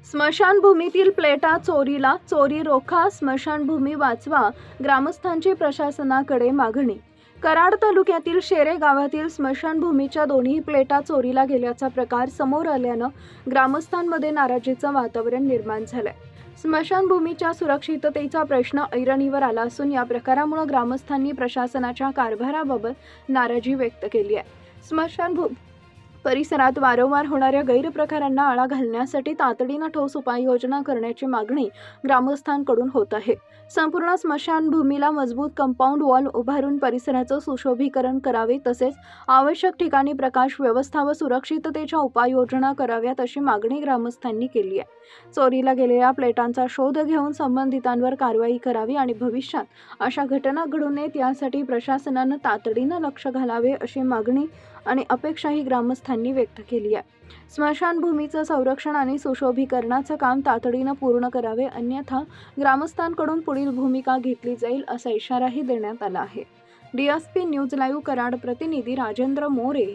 स्मशानभूमीतील प्लेटा चोरीला, चोरी रोखा, स्मशानभूमी वाचवा, ग्रामस्थांची प्रशासनाकडे मागणी। कराड तालुक्यातील शेरे गावातील स्मशानभूमीच्या दोन्ही प्लेटा चोरीला गेल्याचा प्रकार समोर आल्यानं ग्रामस्थांमध्ये नाराजीचं वातावरण निर्माण झालंय। स्मशानभूमीच्या सुरक्षिततेचा प्रश्न ऐरणीवर आला असून या प्रकारामुळे ग्रामस्थांनी प्रशासनाच्या कारभाराबाबत नाराजी व्यक्त केली आहे। स्मशानभूमी परिसरात वारंवार होणाऱ्या गैरप्रकारांना आळा घालण्यासाठी तातडीनं ठोस उपाययोजना करण्याची मागणी ग्रामस्थांकडून होत आहे। संपूर्ण स्मशानभूमीला मजबूत कंपाऊंड वॉल उभारून परिसराचं सुशोभीकरण करावे, तसेच आवश्यक ठिकाणी प्रकाश व्यवस्था व सुरक्षिततेच्या उपाययोजना कराव्यात अशी मागणी ग्रामस्थांनी केली आहे। चोरीला गेलेल्या प्लेटांचा शोध घेऊन संबंधितांवर कारवाई करावी आणि भविष्यात अशा घटना घडू नयेत यासाठी प्रशासनानं तातडीनं लक्ष घालावे अशी मागणी आणि अपेक्षाही ग्रामस्थांनी व्यक्त केली आहे। स्मशानभूमीचं संरक्षण आणि सुशोभीकरणाचं काम तातडीनं पूर्ण करावे, अन्यथा ग्रामस्थांकडून पुढील भूमिका घेतली जाईल असा इशाराही देण्यात आला आहे। DSP न्यूज लाईव्ह कराड प्रतिनिधी राजेंद्र मोरे।